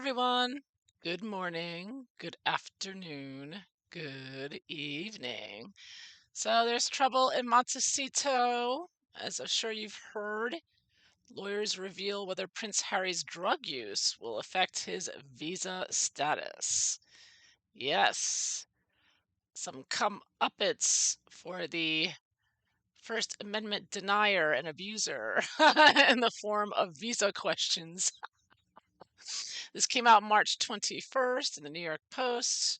everyone. Good morning, good afternoon, good evening. So there's trouble in Montecito. As I'm sure you've heard, lawyers reveal whether Prince Harry's drug use will affect his visa status. Yes, some comeuppance for the First Amendment denier and abuser in the form of visa questions. This came out March 21st in the New York Post.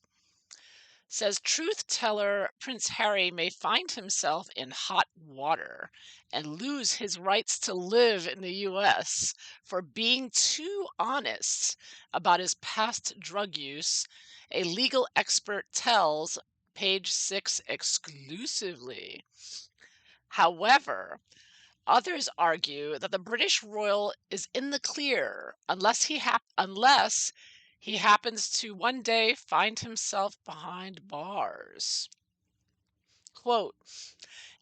Says truth teller Prince Harry may find himself in hot water and lose his rights to live in the US for being too honest about his past drug use, a legal expert tells Page 6 exclusively. However, others argue that the British royal is in the clear unless he happens to one day find himself behind bars. Quote,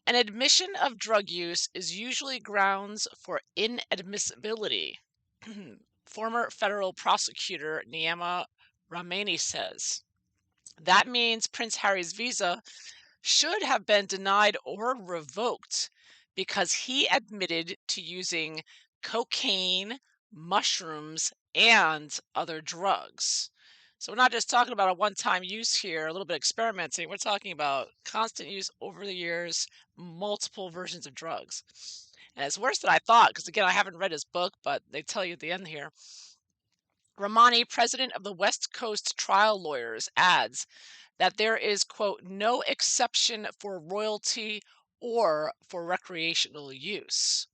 an admission of drug use is usually grounds for inadmissibility. Former federal prosecutor Niama Ramani says. That means Prince Harry's visa should have been denied or revoked because he admitted to using cocaine, mushrooms, and other drugs. So we're not just talking about a one-time use here, a little bit experimenting. We're talking about constant use over the years, multiple versions of drugs. And it's worse than I thought, because again, I haven't read his book, but they tell you at the end here. Ramani, president of the West Coast Trial Lawyers, adds that there is, quote, no exception for royalty or for recreational use.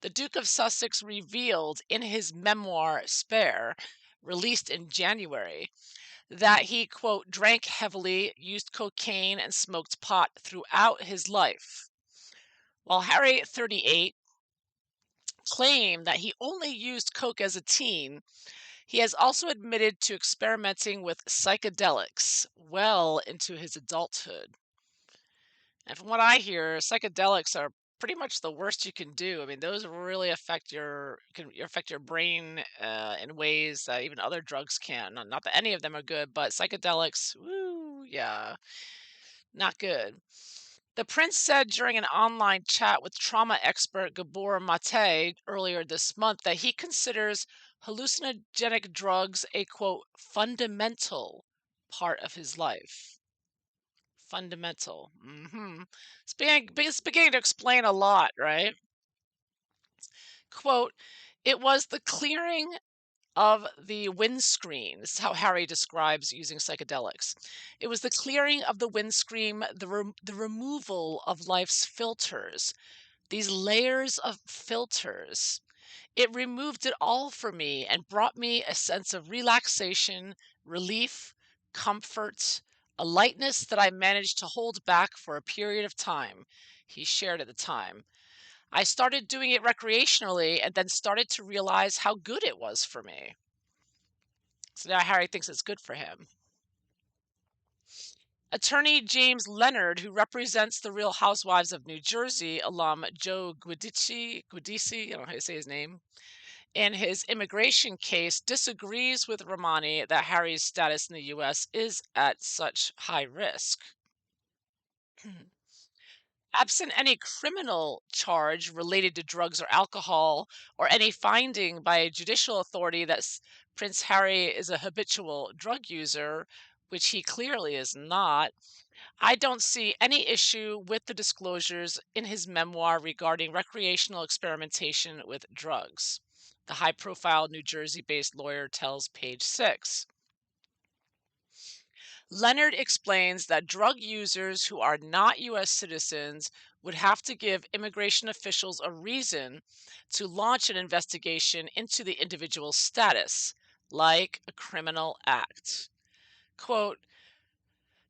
The Duke of Sussex revealed in his memoir, Spare, released in January, that he, quote, drank heavily, used cocaine, and smoked pot throughout his life. While Harry, 38, claimed that he only used coke as a teen, he has also admitted to experimenting with psychedelics well into his adulthood. And from what I hear, psychedelics are pretty much the worst you can do. I mean, those really affect your brain in ways that even other drugs can. Not that any of them are good, but psychedelics, woo, yeah, not good. The prince said during an online chat with trauma expert Gabor Mate earlier this month that he considers hallucinogenic drugs a, quote, fundamental part of his life. Fundamental. It's beginning to explain a lot, right? Quote, it was the clearing of the windscreen. This is how Harry describes using psychedelics. It was the clearing of the windscreen, the removal of life's filters, these layers of filters. It removed it all for me and brought me a sense of relaxation, relief, comfort, a lightness that I managed to hold back for a period of time, he shared at the time. I started doing it recreationally and then started to realize how good it was for me. So now Harry thinks it's good for him. Attorney James Leonard, who represents the Real Housewives of New Jersey alum Joe Guidici, I don't know how you say his name, in his immigration case, disagrees with Ramani that Harry's status in the U.S. is at such high risk. Absent any criminal charge related to drugs or alcohol, or any finding by a judicial authority that Prince Harry is a habitual drug user, which he clearly is not, I don't see any issue with the disclosures in his memoir regarding recreational experimentation with drugs. The high profile New Jersey based lawyer tells Page 6. Leonard explains that drug users who are not U.S. citizens would have to give immigration officials a reason to launch an investigation into the individual's status, like a criminal act. Quote,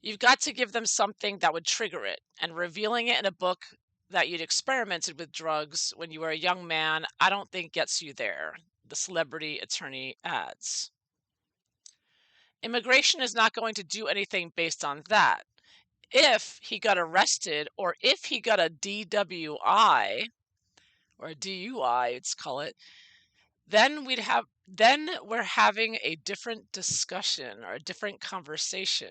you've got to give them something that would trigger it, and revealing it in a book that you'd experimented with drugs when you were a young man, I don't think gets you there, the celebrity attorney adds. Immigration is not going to do anything based on that. If he got arrested or if he got a DWI or a DUI, let's call it, then we're having a different discussion or a different conversation.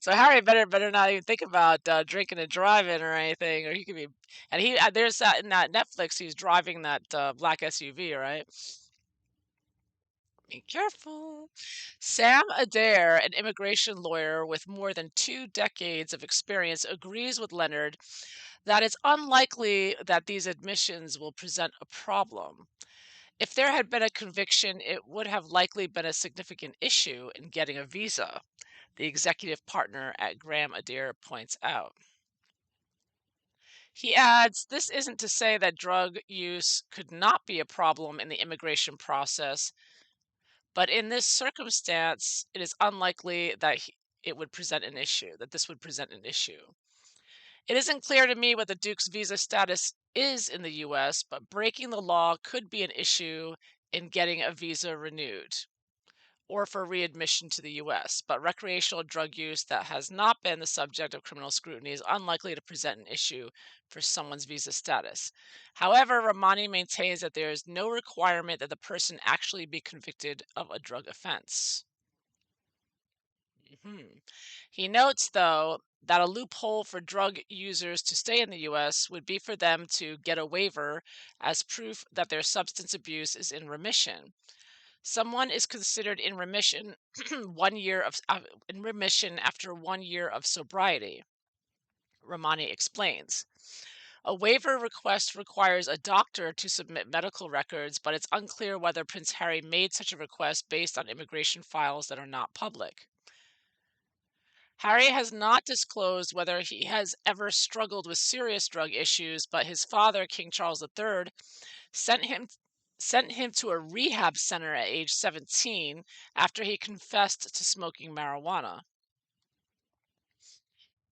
So Harry better not even think about drinking and driving or anything, or he could be. And there's that in that Netflix. He's driving that black SUV, right? Be careful. Sam Adair, an immigration lawyer with more than 2 decades of experience, agrees with Leonard that it's unlikely that these admissions will present a problem. If there had been a conviction, it would have likely been a significant issue in getting a visa, the executive partner at Graham Adair points out. He adds, this isn't to say that drug use could not be a problem in the immigration process, but in this circumstance, it is unlikely that it would present an issue, that this would present an issue. It isn't clear to me what the Duke's visa status is in the US, but breaking the law could be an issue in getting a visa renewed or for readmission to the US. But recreational drug use that has not been the subject of criminal scrutiny is unlikely to present an issue for someone's visa status. However, Romani maintains that there is no requirement that the person actually be convicted of a drug offense. He notes, though, that a loophole for drug users to stay in the US would be for them to get a waiver as proof that their substance abuse is in remission. Someone is considered in remission 1 year of in remission after 1 year of sobriety, Romani explains. A waiver request requires a doctor to submit medical records, but it's unclear whether Prince Harry made such a request based on immigration files that are not public. Harry has not disclosed whether he has ever struggled with serious drug issues, but his father, King Charles III, sent him to a rehab center at age 17 after he confessed to smoking marijuana.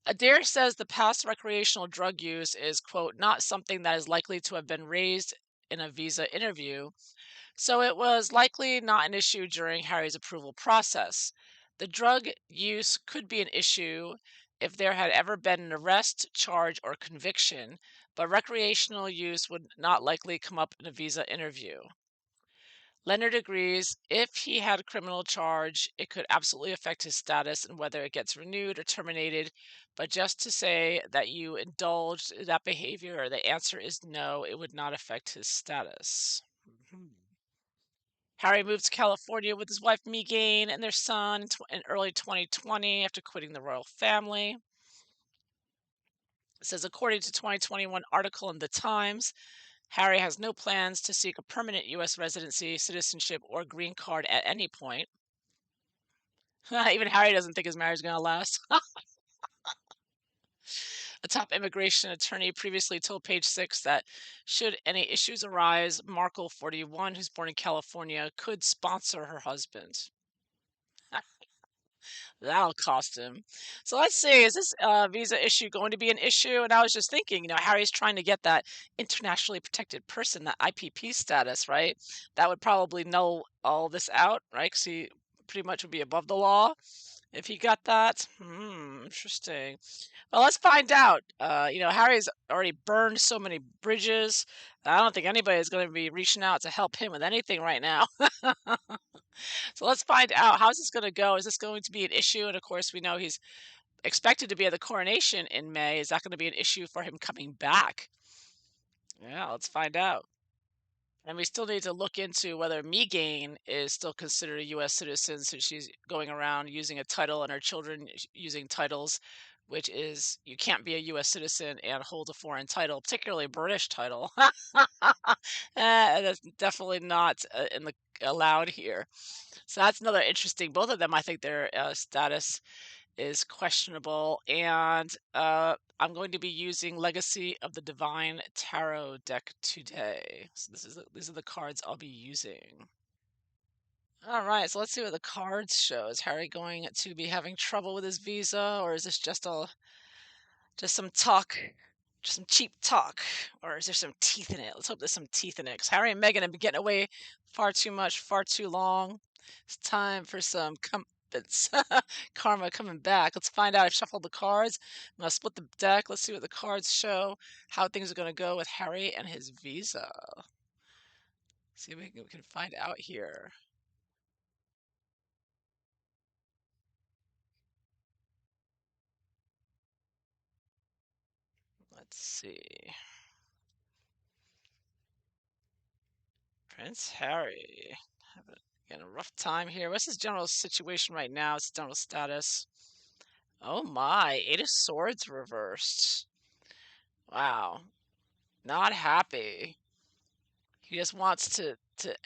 Adair says the past recreational drug use is, quote, not something that is likely to have been raised in a visa interview, so it was likely not an issue during Harry's approval process. The drug use could be an issue if there had ever been an arrest, charge, or conviction, but recreational use would not likely come up in a visa interview. Leonard agrees if he had a criminal charge, it could absolutely affect his status and whether it gets renewed or terminated. But just to say that you indulged in that behavior, the answer is no, it would not affect his status. Harry moved to California with his wife Megan and their son in early 2020 after quitting the royal family. It says, according to 2021 article in The Times, Harry has no plans to seek a permanent U.S. residency, citizenship, or green card at any point. Even Harry doesn't think his marriage is going to last. A top immigration attorney previously told Page Six that should any issues arise, Markle, 41, who's born in California, could sponsor her husband. That'll cost him. So let's see, is this visa issue going to be an issue? And I was just thinking, Harry's trying to get that internationally protected person, that IPP status, right? That would probably null all this out, right? Because he pretty much would be above the law if he got that. Interesting. Well, let's find out. Harry's already burned so many bridges. I don't think anybody is going to be reaching out to help him with anything right now. So let's find out, how's this going to go? Is this going to be an issue? And of course, we know he's expected to be at the coronation in May. Is that going to be an issue for him coming back? Yeah, let's find out. And we still need to look into whether Megan is still considered a U.S. citizen since she's going around using a title and her children using titles, which is you can't be a U.S. citizen and hold a foreign title, particularly a British title. That's definitely not allowed here. So that's another interesting. Both of them, I think their status is questionable. And I'm going to be using Legacy of the Divine Tarot deck today. So these are the cards I'll be using. All right, so let's see what the cards show. Is Harry going to be having trouble with his visa, or is this just some talk, just some cheap talk, or is there some teeth in it? Let's hope there's some teeth in it. Because Harry and Meghan have been getting away far too much, far too long. It's time for some karma coming back. Let's find out. I've shuffled the cards. I'm gonna split the deck. Let's see what the cards show. How things are gonna go with Harry and his visa. See if we can find out here. Let's see. Prince Harry. Having a rough time here. What's his general situation right now? His general status. Oh my, Eight of Swords reversed. Wow. Not happy. He just wants to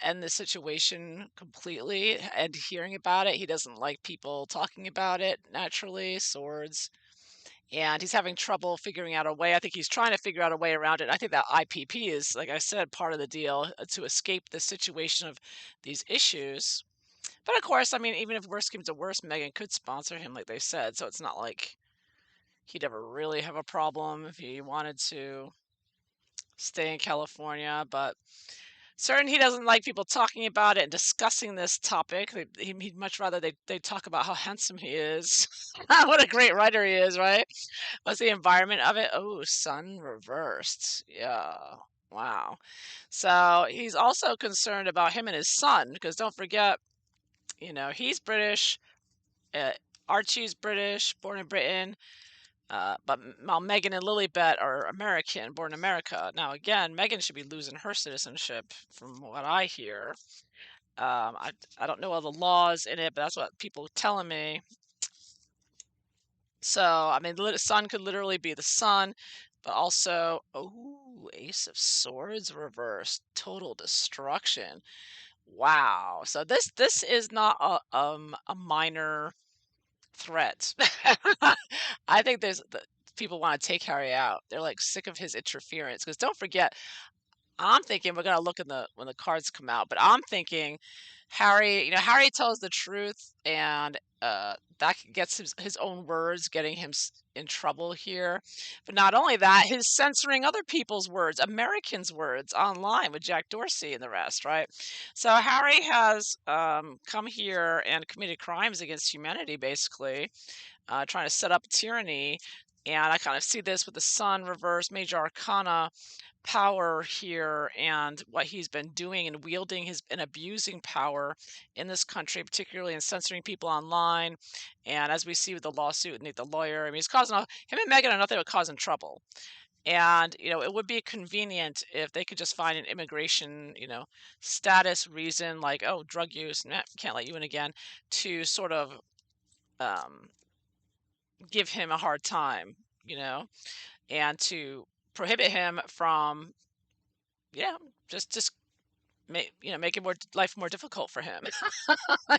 end the situation completely and hearing about it. He doesn't like people talking about it naturally, swords. And he's having trouble figuring out a way. I think he's trying to figure out a way around it. I think that IPP is, like I said, part of the deal to escape the situation of these issues. But of course, I mean, even if worst came to worst, Megan could sponsor him, like they said. So it's not like he'd ever really have a problem if he wanted to stay in California. But certain he doesn't like people talking about it and discussing this topic. He'd much rather they talk about how handsome he is. What a great writer he is, right? What's the environment of it? Oh, sun reversed. Yeah. Wow. So he's also concerned about him and his son because don't forget, he's British. Uh, Archie's British, born in Britain. But while Megan and Lilibet are American, born in America. Now, again, Megan should be losing her citizenship, from what I hear. I don't know all the laws in it, but that's what people are telling me. So, I mean, the sun could literally be the sun, but also, oh, Ace of Swords reversed, total destruction. Wow. So this is not a minor threat. I think people want to take Harry out. They're like sick of his interference because don't forget, I'm thinking we're gonna look in the when the cards come out, but I'm thinking Harry, Harry tells the truth, and that gets his own words getting him in trouble here. But not only that, his censoring other people's words, Americans' words online with Jack Dorsey and the rest, right? So Harry has come here and committed crimes against humanity, basically, trying to set up tyranny. And I kind of see this with the Sun reverse, Major Arcana power here, and what he's been doing and wielding his and abusing power in this country, particularly in censoring people online. And as we see with the lawsuit and the lawyer, I mean, he's causing him and Megan are nothing but causing trouble. And it would be convenient if they could just find an immigration, status reason, like, oh, drug use, nah, can't let you in again, to sort of um, give him a hard time, and to prohibit him from, yeah, just make it life more difficult for him.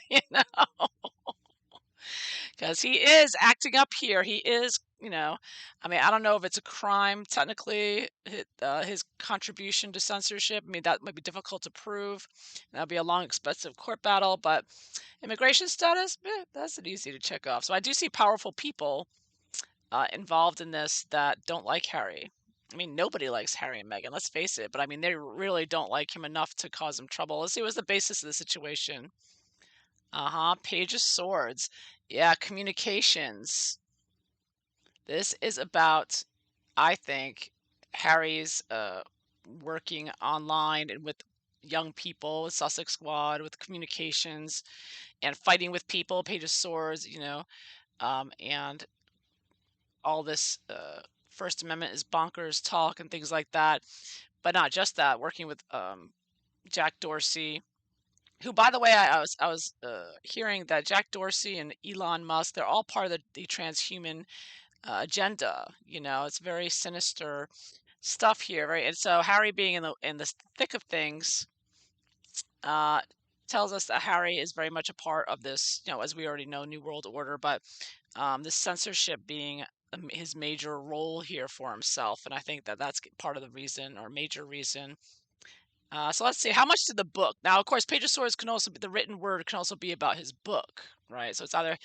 you know, because he is acting up here. He is, I mean, I don't know if it's a crime technically, his contribution to censorship. I mean, that might be difficult to prove. That'll be a long, expensive court battle. But immigration status, that's an easy to check off. So I do see powerful people involved in this that don't like Harry. I mean, nobody likes Harry and Meghan, let's face it. But I mean, they really don't like him enough to cause him trouble. Let's see what's the basis of the situation. Uh-huh. Page of Swords. Yeah, communications. This is about, I think, Harry's working online and with young people, with Sussex Squad, with communications and fighting with people, Page of Swords, and all this First Amendment is bonkers talk and things like that. But not just that, working with Jack Dorsey, who, by the way, I was hearing that Jack Dorsey and Elon Musk, they're all part of the transhuman agenda. It's very sinister stuff here, right? And so Harry being in the thick of things uh, tells us that Harry is very much a part of this, as we already know, New World Order, but this censorship being his major role here for himself. And I think that that's part of the reason, or major reason. So let's see, how much did the book? Now, of course, Page of Swords can also be, the written word can also be about his book, right? So it's either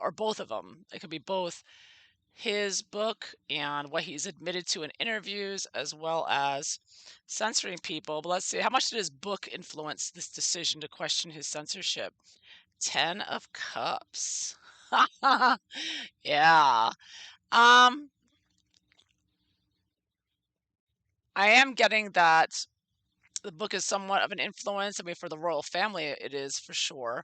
or both of them. It could be both his book and what he's admitted to in interviews, as well as censoring people. But let's see, how much did his book influence this decision to question his censorship? 10 of Cups. Yeah. Um, I am getting that the book is somewhat of an influence. I mean, for the royal family, it is for sure.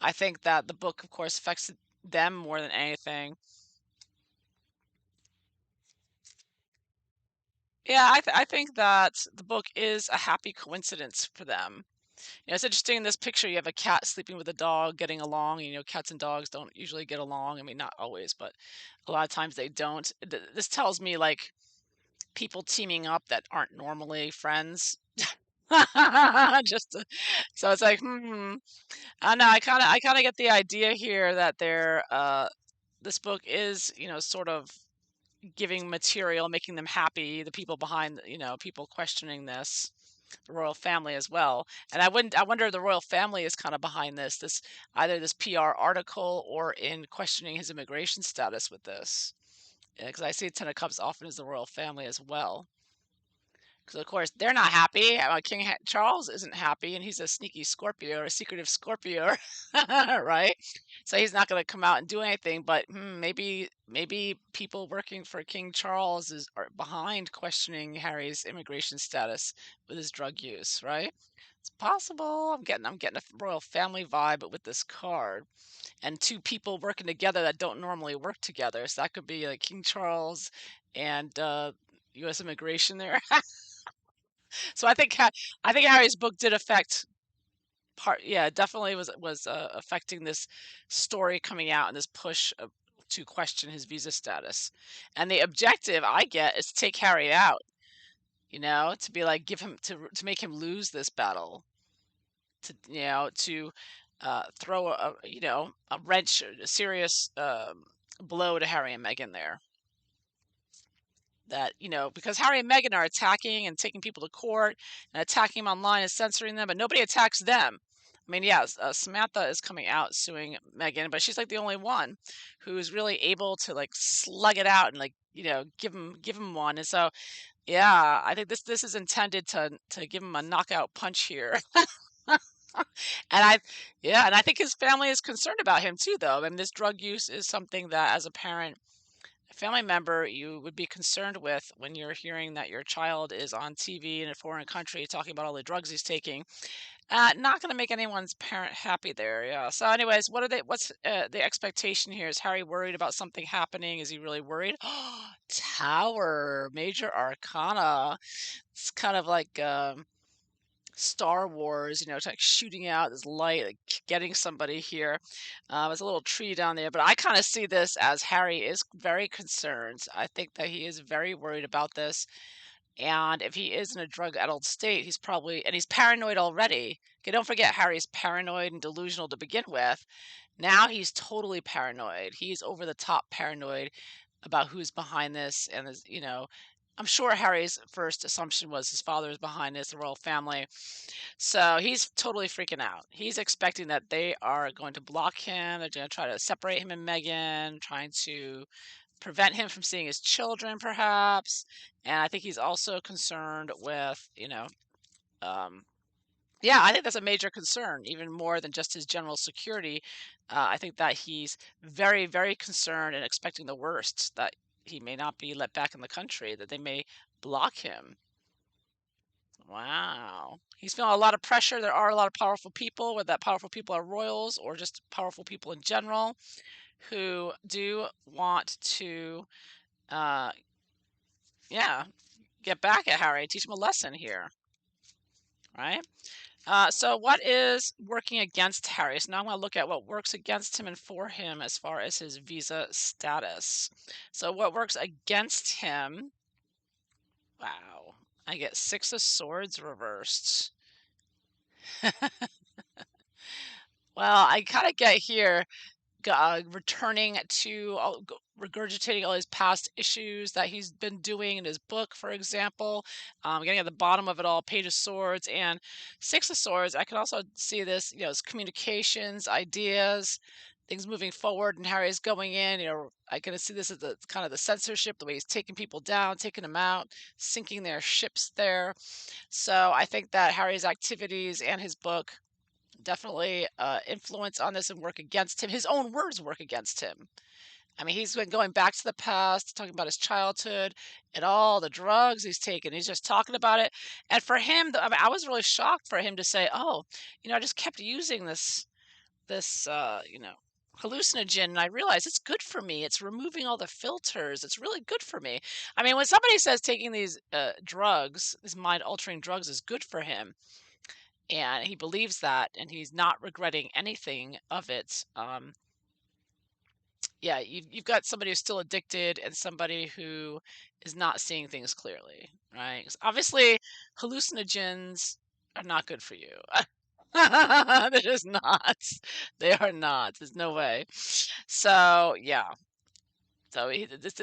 I think that the book, of course, affects them more than anything. Yeah, I think that the book is a happy coincidence for them. It's interesting in this picture, you have a cat sleeping with a dog, getting along. Cats and dogs don't usually get along. I mean, not always, but a lot of times they don't. This tells me like people teaming up that aren't normally friends. Just so it's like, I know. I kind of get the idea here that this book is, sort of giving material, making them happy. The people behind, people questioning this, the royal family as well. And I wonder if the royal family is kind of behind this either this PR article or in questioning his immigration status with this. Because I see Ten of Cups often as the royal family as well. Because of course they're not happy. Charles isn't happy, and he's a sneaky Scorpio, or a secretive Scorpio, right? So he's not going to come out and do anything. But maybe people working for King Charles are behind questioning Harry's immigration status with his drug use, right? It's possible. I'm getting a royal family vibe with this card, and two people working together that don't normally work together. So that could be like King Charles and U.S. immigration there. So I think Harry's book did affect part. Yeah, it definitely was affecting this story coming out and this push to question his visa status. And the objective I get is to take Harry out. To be like give him to make him lose this battle. To throw a wrench, a serious blow to Harry and Meghan there. That because Harry and Meghan are attacking and taking people to court and attacking them online and censoring them, but nobody attacks them. I mean, yes, Samantha is coming out suing Meghan, but she's like the only one who's really able to like slug it out and like give him one. And so yeah, I think this is intended to give him a knockout punch here. And I think his family is concerned about him too, though. I mean, this drug use is something that, as a parent, a family member, you would be concerned with when you're hearing that your child is on TV in a foreign country talking about all the drugs he's taking. Not going to make anyone's parent happy there. Yeah. So, anyways, what's the expectation here? Is Harry worried about something happening? Is he really worried? Tower, major arcana. It's kind of like Star Wars, it's like shooting out this light, like getting somebody here. There's a little tree down there, but I kind of see this as Harry is very concerned. I think that he is very worried about this. And if he is in a drug-addled state, he's paranoid already. Okay, don't forget, Harry's paranoid and delusional to begin with. Now he's totally paranoid. He's over the top paranoid about who's behind this. And, I'm sure Harry's first assumption was his father is behind this, the royal family. So he's totally freaking out. He's expecting that they are going to block him. They're going to try to separate him and Meghan, trying to prevent him from seeing his children, perhaps. And I think he's also concerned with, yeah, I think that's a major concern, even more than just his general security. I think that he's very, very concerned and expecting the worst, that he may not be let back in the country, that they may block him. Wow. He's feeling a lot of pressure. There are a lot of powerful people, whether that powerful people are royals or just powerful people in general, who do want to, uh, yeah, get back at Harry, teach him a lesson here, right? So what is working against Harry? So now I'm going to look at what works against him and for him as far as his visa status. So what works against him? Wow. I get Six of Swords reversed. Well, I kind of get here returning to regurgitating all his past issues that he's been doing in his book, for example. Getting at the bottom of it all, Page of Swords and Six of Swords. I can also see this, his communications, ideas, things moving forward, and Harry's going in. I can see this as the kind of the censorship, the way he's taking people down, taking them out, sinking their ships there. So I think that Harry's activities and his book definitely influence on this and work against him. His own words work against him. I mean, he's been going back to the past, talking about his childhood and all the drugs he's taken. He's just talking about it. And for him, I mean, I was really shocked for him to say, "Oh, I just kept using this hallucinogen, and I realized it's good for me. It's removing all the filters. It's really good for me." I mean, when somebody says taking these drugs, these mind-altering drugs, is good for him, and he believes that, and he's not regretting anything of it. Yeah, you've got somebody who's still addicted and somebody who is not seeing things clearly, right? 'Cause obviously, hallucinogens are not good for you. They're just not. They are not. There's no way. So yeah. So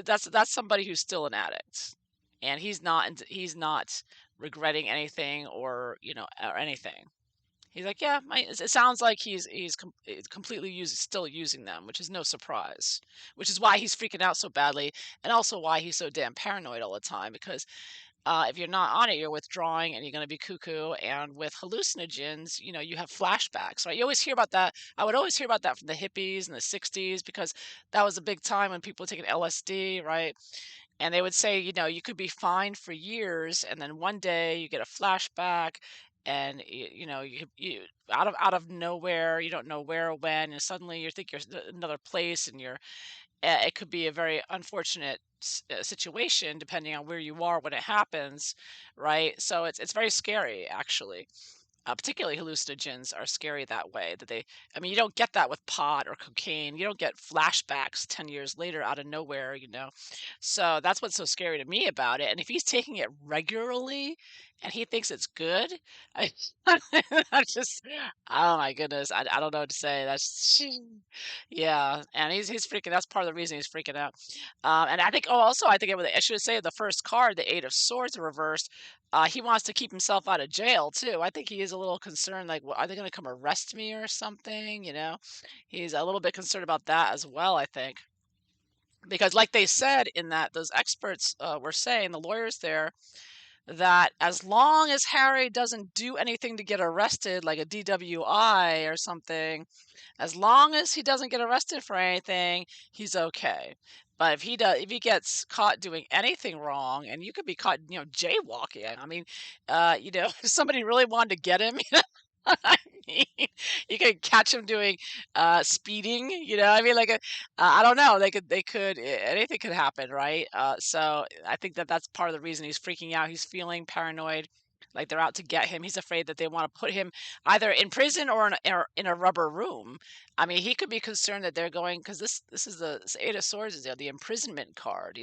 that's somebody who's still an addict, and he's not regretting anything or anything. He's like, yeah, it sounds like he's completely still using them, which is no surprise. Which is why he's freaking out so badly, and also why he's so damn paranoid all the time. Because if you're not on it, you're withdrawing, and you're going to be cuckoo. And with hallucinogens, you have flashbacks, right? You always hear about that. I would always hear about that from the hippies in the '60s because that was a big time when people were taking LSD, right? And they would say, you could be fine for years, and then one day you get a flashback, and you out of nowhere, you don't know where or when, and suddenly you think you're another place, and it could be a very unfortunate situation depending on where you are when it happens, right? So it's very scary, actually. Particularly hallucinogens are scary that way. I mean, you don't get that with pot or cocaine. You don't get flashbacks 10 years later out of nowhere. So that's what's so scary to me about it. And if he's taking it regularly and he thinks it's good, I, I just, oh my goodness, I don't know what to say. Yeah. And he's freaking, that's part of the reason he's freaking out. And I think, oh, also, I should say the first card, the Eight of Swords reversed. He wants to keep himself out of jail too. I think he is a little concerned, like, well, are they going to come arrest me or something? He's a little bit concerned about that as well, I think. Because, like they said in that, those experts were saying, the lawyers there, that as long as Harry doesn't do anything to get arrested, like a DWI or something, as long as he doesn't get arrested for anything, he's okay. But if he gets caught doing anything wrong, and you could be caught, jaywalking. I mean, if somebody really wanted to get him, I mean, you could catch him doing speeding. I mean, like I don't know. Anything could happen, right? So I think that's part of the reason he's freaking out. He's feeling paranoid, like they're out to get him. He's afraid that they want to put him either in prison or in a rubber room. I mean, he could be concerned that they're going, because this is the Eight of Swords, is the imprisonment card.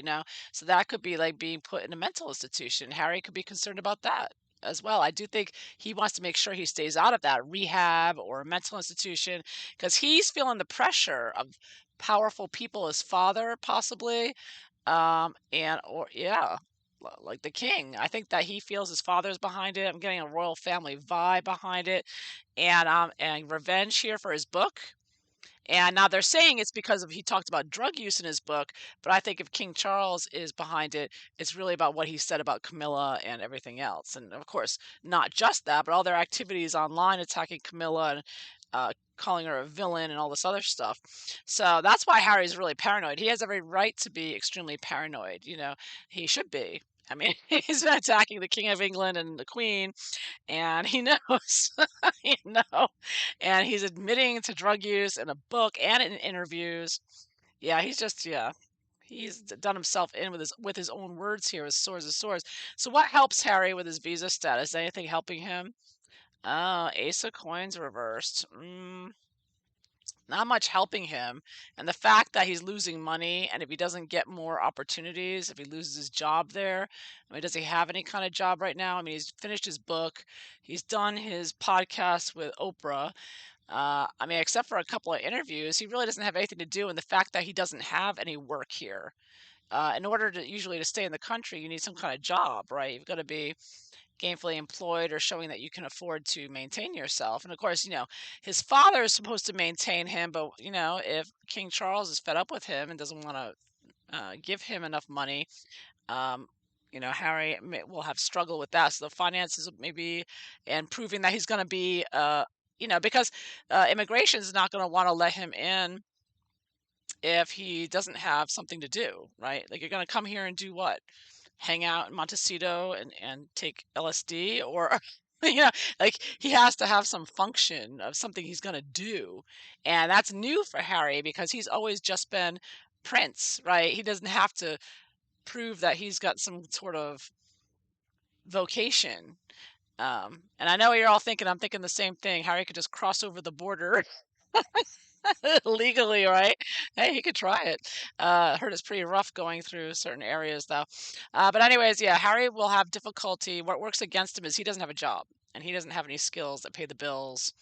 So that could be like being put in a mental institution. Harry could be concerned about that as well. I do think he wants to make sure he stays out of that rehab or a mental institution, because he's feeling the pressure of powerful people, his father possibly, and or yeah, like the king. I think that he feels his father's behind it. I'm getting a royal family vibe behind it, and revenge here for his book. And now they're saying it's because he talked about drug use in his book, but I think if King Charles is behind it, it's really about what he said about Camilla and everything else. And of course, not just that, but all their activities online attacking Camilla and calling her a villain and all this other stuff. So that's why Harry's really paranoid. He has every right to be extremely paranoid. He should be. I mean, he's been attacking the King of England and the Queen, and he knows, you know, and he's admitting to drug use in a book and in interviews. Yeah, yeah, he's done himself in with his own words here, with swords of swords. So what helps Harry with his visa status? Anything helping him? Oh, Ace of Coins reversed. Not much helping him. And the fact that he's losing money, and if he doesn't get more opportunities, if he loses his job there, I mean, does he have any kind of job right now? I mean, he's finished his book, he's done his podcast with Oprah. I mean, except for a couple of interviews, he really doesn't have anything to do. And the fact that he doesn't have any work here, in order to usually to stay in the country, you need some kind of job, right? You've got to be gainfully employed or showing that you can afford to maintain yourself. And of course, his father is supposed to maintain him, but if King Charles is fed up with him and doesn't want to give him enough money, um, Harry will have struggle with that. So the finances maybe, and proving that he's going to be, because immigration is not going to want to let him in if he doesn't have something to do, right? Like, you're gonna come here and do what? Hang out in Montecito and take LSD, or you know, like, he has to have some function of something he's gonna do, and that's new for Harry because he's always just been Prince, right? He doesn't have to prove that he's got some sort of vocation. And I know you're all thinking I'm thinking the same thing. Harry could just cross over the border legally, right? Hey, he could try it. Heard it's pretty rough going through certain areas, though. But anyways, yeah, Harry will have difficulty. What works against him is he doesn't have a job and he doesn't have any skills that pay the bills.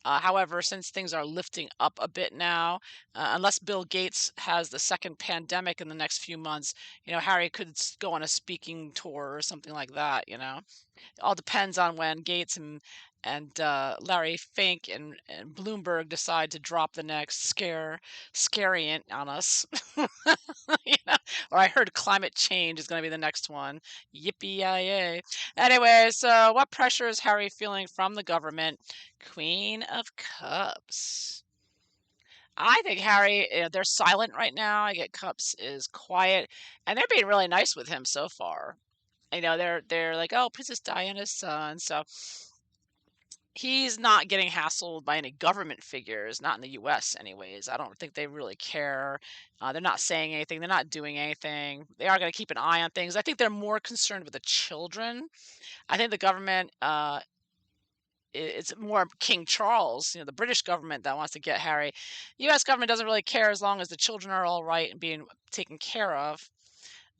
However, since things are lifting up a bit now, unless Bill Gates has the second pandemic in the next few months, Harry could go on a speaking tour or something like that. All depends on when Gates and Larry Fink and Bloomberg decide to drop the next scariant on us. you know? Or I heard climate change is going to be the next one. Yippee-yi-yay. Anyway, so what pressure is Harry feeling from the government? Queen of Cups. I think Harry, they're silent right now. I get Cups is quiet, and they're being really nice with him so far. They're like, oh, Princess Diana's son. So he's not getting hassled by any government figures, not in the US anyways. I don't think they really care. They're not saying anything, they're not doing anything. They are going to keep an eye on things. I think they're more concerned with the children. I think the government, it's more King Charles, the British government, that wants to get Harry. US government doesn't really care as long as the children are all right and being taken care of.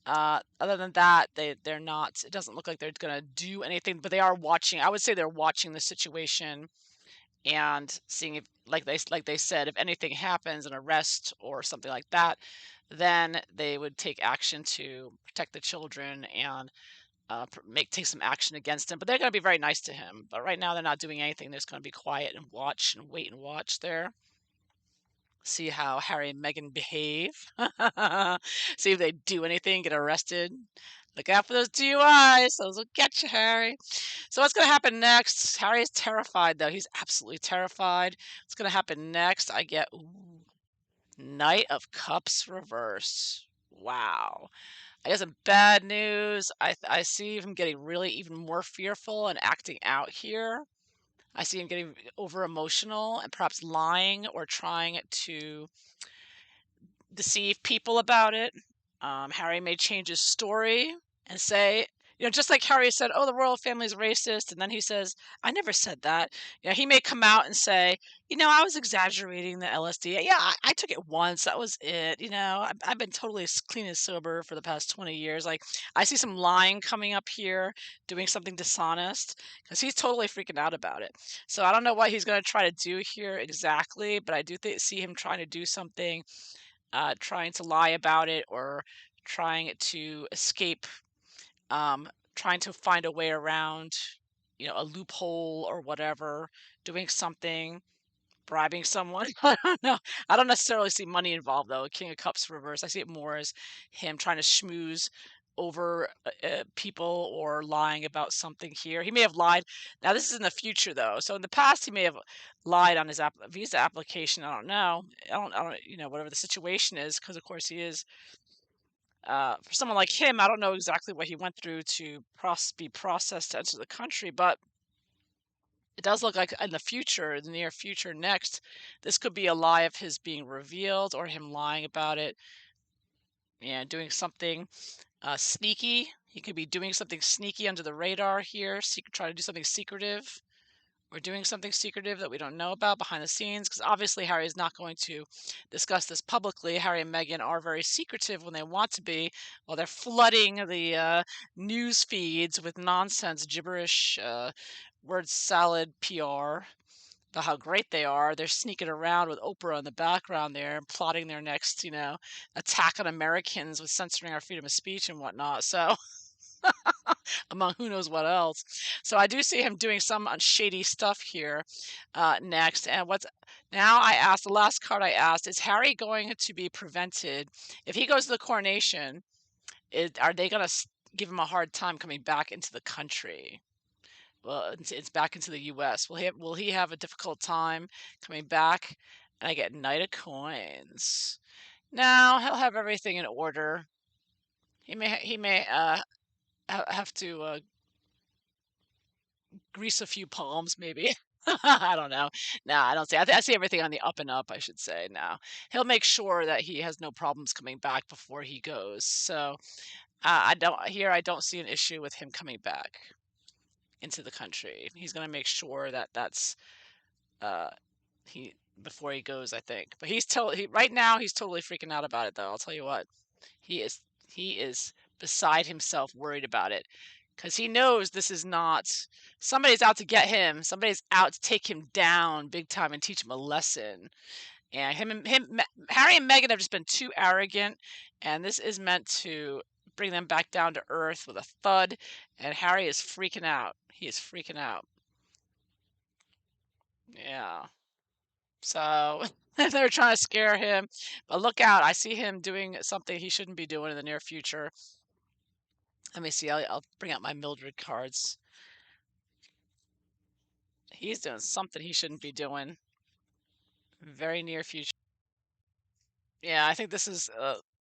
Other than that, they're not. It doesn't look like they're going to do anything, but they are watching. I would say they're watching the situation and seeing if, like they said, if anything happens, an arrest or something like that, then they would take action to protect the children and take some action against him. But they're going to be very nice to him. But right now, they're not doing anything. They're just going to be quiet and watch and wait and watch there. See how Harry and Meghan behave. See if they do anything, get arrested. Look out for those DUIs. Those will get you, Harry. So what's going to happen next? Harry is terrified, though. He's absolutely terrified. What's going to happen next? I get Knight of Cups reversed. Wow. I got some bad news. I see him getting really even more fearful and acting out here. I see him getting over emotional and perhaps lying or trying to deceive people about it. Harry may change his story and say, just like Harry said, oh, the royal family's racist. And then he says, I never said that. He may come out and say, I was exaggerating the LSD. Yeah, I took it once. That was it. I've been totally clean and sober for the past 20 years. Like, I see some lying coming up here, doing something dishonest, because he's totally freaking out about it. So I don't know what he's going to try to do here exactly, but I do see him trying to do something, trying to lie about it or trying to escape, trying to find a way around, a loophole or whatever, doing something, bribing someone. I don't know. I don't necessarily see money involved, though. King of Cups reverse. I see it more as him trying to schmooze over people or lying about something here. He may have lied. Now, this is in the future, though. So in the past, he may have lied on his visa application. I don't know. I don't, whatever the situation is, because of course he is. For someone like him, I don't know exactly what he went through to be processed to enter the country, but it does look like in the future, the near future next, this could be a lie of his being revealed or him lying about it and doing something sneaky. He could be doing something sneaky under the radar here, try to do something secretive or doing something secretive that we don't know about behind the scenes, because obviously Harry is not going to discuss this publicly. Harry and Meghan are very secretive when they want to be, while they're flooding the news feeds with nonsense, gibberish, word salad PR about how great they are. They're sneaking around with Oprah in the background there and plotting their next, attack on Americans with censoring our freedom of speech and whatnot. So among who knows what else. So I do see him doing some shady stuff here next. And I asked, the last card I asked, is Harry going to be prevented if he goes to the coronation? Are they going to give him a hard time coming back into the country? Well, it's back into the U.S. Will he have a difficult time coming back? And I get Knight of Coins. Now he'll have everything in order. He may have to grease a few palms, maybe. I don't know. No, I don't see. I see everything on the up and up, I should say. Now he'll make sure that he has no problems coming back before he goes. So I don't see an issue with him coming back into the country. He's going to make sure that that's uh he before he goes, I think. But right now he's totally freaking out about it, though. I'll tell you what. He is he is beside himself worried about it because he knows this is not somebody's out to get him. Somebody's out to take him down big time and teach him a lesson. And Harry and Meghan have just been too arrogant, and this is meant to bring them back down to earth with a thud. And Harry is freaking out. He is freaking out. Yeah. So they're trying to scare him. But look out. I see him doing something he shouldn't be doing in the near future. Let me see. I'll bring out my Mildred cards. He's doing something he shouldn't be doing. Very near future. Yeah, I think this is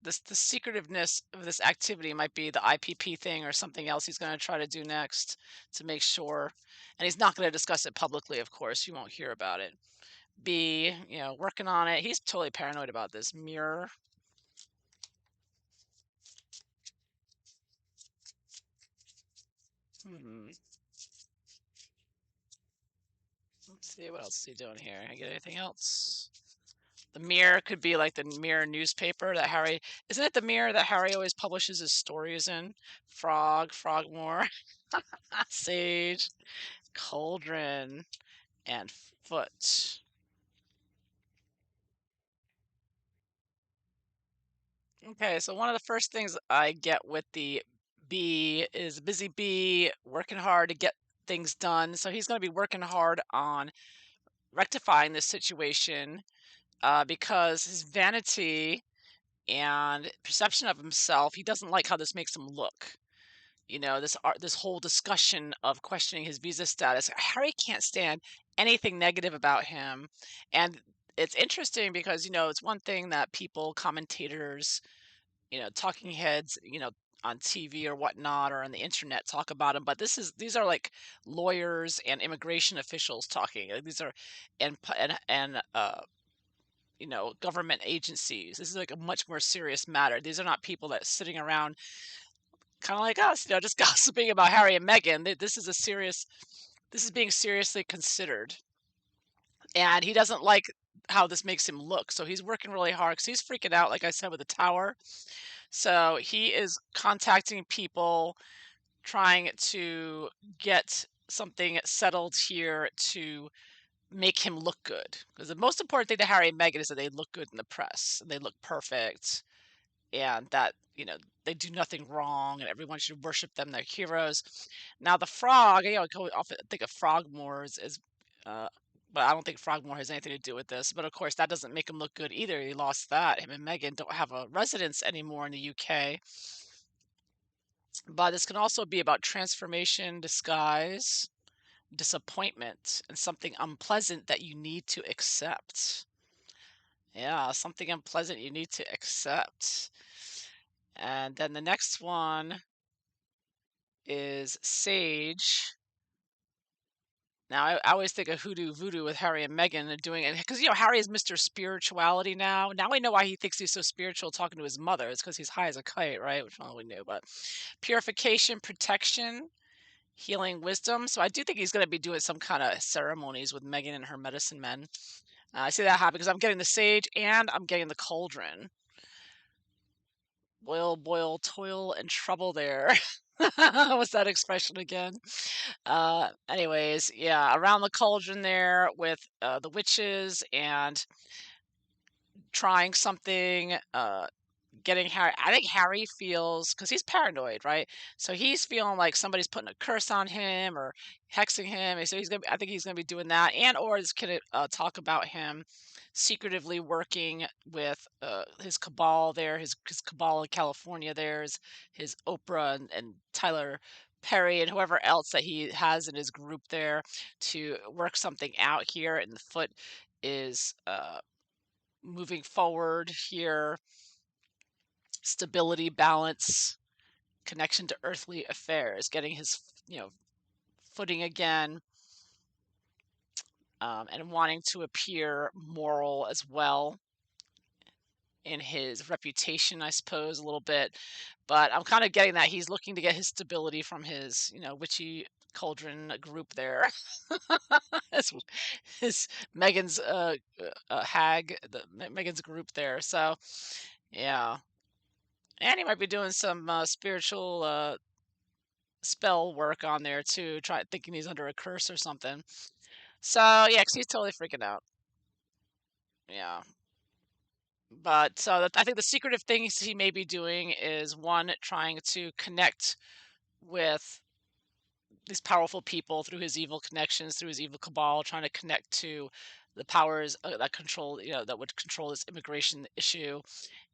the secretiveness of this activity might be the IPP thing or something else he's going to try to do next to make sure. And he's not going to discuss it publicly, of course. You won't hear about it. B, working on it. He's totally paranoid about this mirror. Hmm. Let's see, what else is he doing here? I get anything else? The Mirror could be like the Mirror newspaper that Harry, isn't it the Mirror that Harry always publishes his stories in? Frogmore, Sage, Cauldron, and Foot. Okay, so one of the first things I get with the bee is busy bee, working hard to get things done. So he's going to be working hard on rectifying this situation because his vanity and perception of himself, he doesn't like how this makes him look. This whole discussion of questioning his visa status. Harry can't stand anything negative about him, and it's interesting because it's one thing that people, commentators, talking heads, on TV or whatnot or on the internet talk about him, but these are like lawyers and immigration officials talking. Like, these are and government agencies. This is like a much more serious matter. These are not people that sitting around kind of like us, just gossiping about Harry and Meghan. This is being seriously considered. And he doesn't like how this makes him look. So he's working really hard because he's freaking out, like I said, with the tower. So he is contacting people, trying to get something settled here to make him look good. Because the most important thing to Harry and Meghan is that they look good in the press and they look perfect, and that they do nothing wrong and everyone should worship them, they're heroes. Now the frog, I often think of Frogmore as but I don't think Frogmore has anything to do with this. But of course that doesn't make him look good either. He lost that. Him and Meghan don't have a residence anymore in the UK. But this can also be about transformation, disguise, disappointment, and something unpleasant that you need to accept. Yeah, something unpleasant you need to accept. And then the next one is Sage. Now, I always think of hoodoo voodoo with Harry and Meghan and doing it because Harry is Mr. Spirituality now. Now we know why he thinks he's so spiritual talking to his mother. It's because he's high as a kite, right? Which one we knew. But purification, protection, healing, wisdom. So I do think he's going to be doing some kind of ceremonies with Meghan and her medicine men. I see that happen because I'm getting the Sage and I'm getting the Cauldron. Boil, boil, toil, and trouble there. What's that expression again? Anyways, yeah, around the cauldron there with the witches and trying something, getting Harry. I think Harry feels because he's paranoid, right? So he's feeling like somebody's putting a curse on him or hexing him. And so I think he's gonna be doing that, and or is gonna talk about him secretively working with his cabal there, his cabal in California. There's his Oprah and Tyler Perry and whoever else that he has in his group there to work something out here. And the Foot is moving forward here, stability, balance, connection to earthly affairs, getting his, footing again, and wanting to appear moral as well in his reputation, I suppose, a little bit. But I'm kind of getting that he's looking to get his stability from his, witchy cauldron group there. his, his Megan's hag, Megan's group there. So yeah, and he might be doing some spiritual spell work on there too, try thinking he's under a curse or something. So yeah, 'cause he's totally freaking out. Yeah. But so that, I think the secretive things he may be doing is one, trying to connect with these powerful people through his evil connections, through his evil cabal, trying to connect to the powers that control, that would control this immigration issue.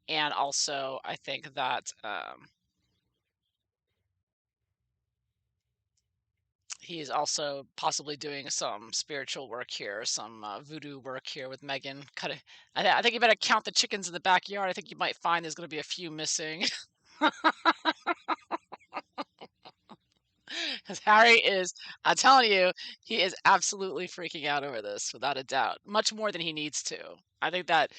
And also, I think that he's also possibly doing some spiritual work here, some voodoo work here with Megan. Kind of, I think you better count the chickens in the backyard. I think you might find there's going to be a few missing. Because Harry is, I'm telling you, he is absolutely freaking out over this, without a doubt, much more than he needs to. I think that,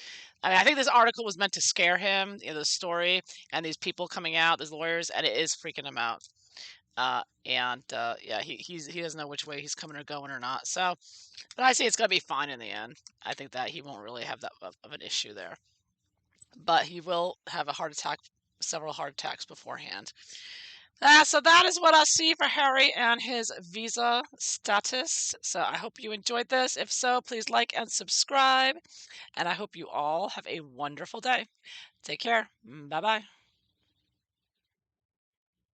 I mean, I think this article was meant to scare him, the story, and these people coming out, these lawyers, and it is freaking him out. Yeah, he doesn't know which way he's coming or going or not. So, but I say it's gonna be fine in the end. I think that he won't really have that of an issue there, but he will have a heart attack, several heart attacks beforehand. So that is what I see for Harry and his visa status. So I hope you enjoyed this. If so, please like and subscribe. And I hope you all have a wonderful day. Take care. Bye bye.